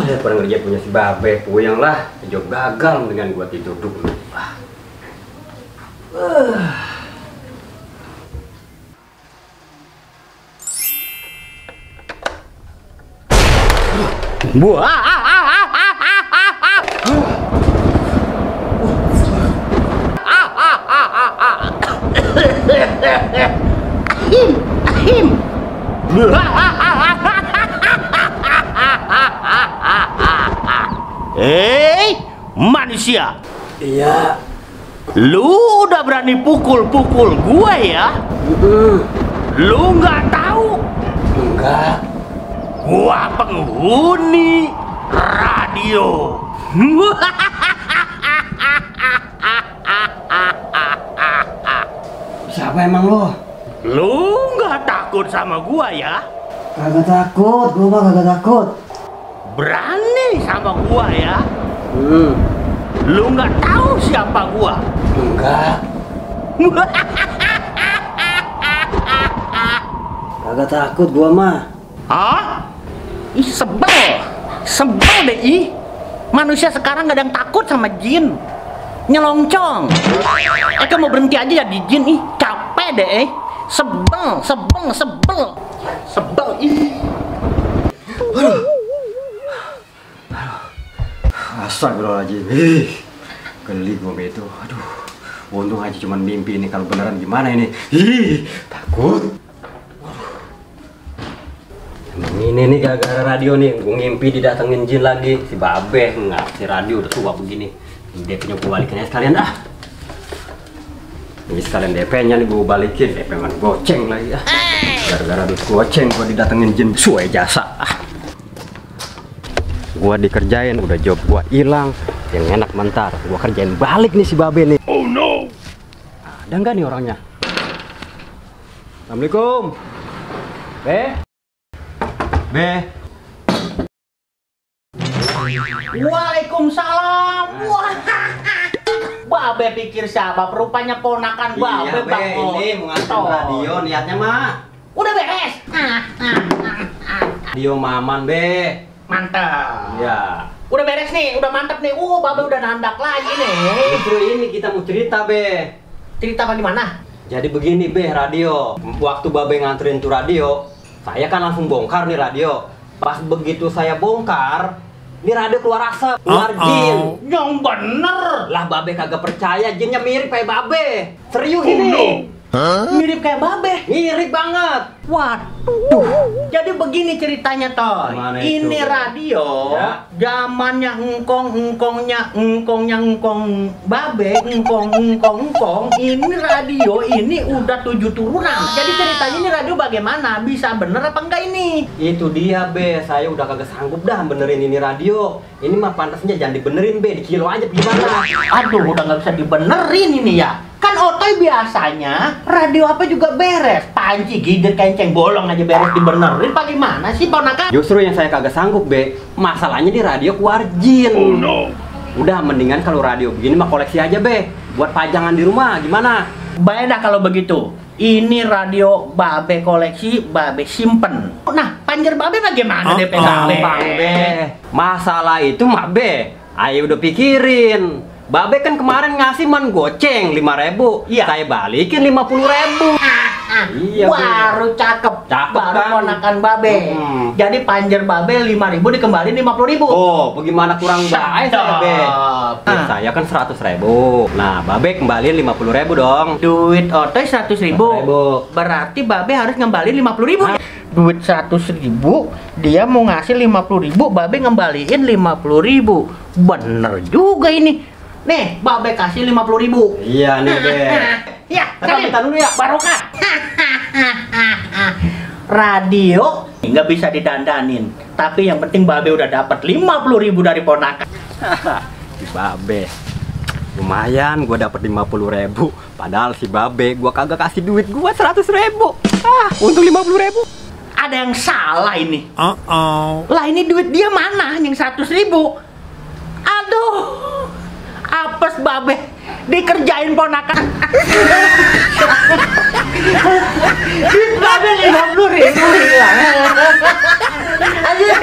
Daripada ngerjain punya si Babe, puyeng lah. Job gagal, mendingan gua tidur dulu. Manusia. Iya. Lu udah berani pukul-pukul gue ya? Lu nggak tahu? Enggak. Gua penghuni radio. Siapa emang lo? Lu nggak takut sama gua ya? Kagak takut, gua mah kagak takut. Berani sama gua ya? Lu nggak tahu siapa gua? Enggak. Kagak takut gua mah. Hah? Ih, sebel deh ih. Manusia sekarang gak ada yang takut sama jin. Nyelongcong. Kamu mau berhenti aja jadi jin ih. Capek deh Sebel ih. Astagfirullahaladzim. Geli gua itu. Aduh. Untung aja cuman mimpi ini, kalau beneran gimana ini? Takut. Ini nih gara-gara radio nih, gue ngimpi didatengin jin lagi. Si Babe, nggak, si radio udah tua begini. DP-nya gue balikin aja sekalian dah. Ini sekalian DP-nya nih gue balikin, DP man goceng lagi ah. Gara-gara duit goceng gue didatengin jin, suai jasa ah. Gue dikerjain, udah job gue hilang. Yang enak mentar, gue kerjain balik nih si Babe nih. Oh no. Ada nggak nih orangnya? Assalamualaikum. Be. Waalaikumsalam. Wah. Babe pikir siapa? Rupanya ponakan Babe. Iya, Be, ini mau nganter radio niatnya mah. Udah beres. Radio Maman, Be. Mantap. Iya. Udah beres nih, udah mantap nih. Babe udah nandak lagi nih. Justru ini kita mau cerita, Be. Cerita bagaimana? Jadi begini, Be, radio. Waktu Babe nganterin tuh radio, saya kan langsung bongkar nih radio. Pas begitu saya bongkar, ini radio keluar asap, keluar jin. Yang bener. Lah Babe kagak percaya, jinnya mirip kayak Babe. Serius ini. Mirip kayak Babe. Mirip banget. Waduh. Jadi begini ceritanya toh. Ini itu? radio Ya. zamannya engkongnya engkong Babe, engkong. Ini radio ini udah 7 turunan. Jadi ceritanya ini radio bagaimana? Bisa bener apa enggak ini? Itu dia, Be. Saya udah kagak sanggup dah benerin ini radio. Ini mah pantasnya jangan dibenerin, Be. Di kilo aja gimana? Aduh, udah nggak bisa dibenerin ini ya. Kan Otoy biasanya radio apa juga beres. Panci, gigit, kenceng, bolong aja beres dibenerin. Apa gimana sih ponakan? Justru yang saya kagak sanggup, Be. Masalahnya di radio keluar jin. Oh no. Udah mendingan kalau radio begini mah koleksi aja, Be. Buat pajangan di rumah, gimana? Baik dah kalau begitu. Ini radio Babe koleksi, Babe simpen. Nah, panjer Babe bagaimana DP Babe? Gampang, Be. Masalah itu mah, Be, ayo udah pikirin. Babe kan kemarin ngasih man goceng 5.000. Iya. Saya balikin 50.000. Iya, baru cakep. Cakep baru kan? ponakan Babe. Jadi panjer Babe 5.000 dikembaliin 50.000. Oh, bagaimana kurang baik saya, Be? Ah. Saya kan 100.000. Nah, Babe kembaliin 50.000 dong. Duit Otoy 100.000. 100.000. Berarti Babe harus ngembaliin 50.000. Duit 100.000, dia mau ngasih 50.000, Babe ngembaliin 50.000. Bener juga ini. Nih, Babe kasih 50.000. Iya nih, Be. Ya, Tapi minta dulu ya. barokah. Radio nggak bisa didandanin, tapi yang penting Babe udah dapat 50.000 dari ponakan. Si Babe. Lumayan gua dapat 50.000. Padahal si Babe gua kagak kasih duit gua 100.000. Untung 50.000. Ada yang salah ini. Lah ini duit dia mana yang 100.000? Aduh. Apes Babe dikerjain ponakan. hilang. Anjir.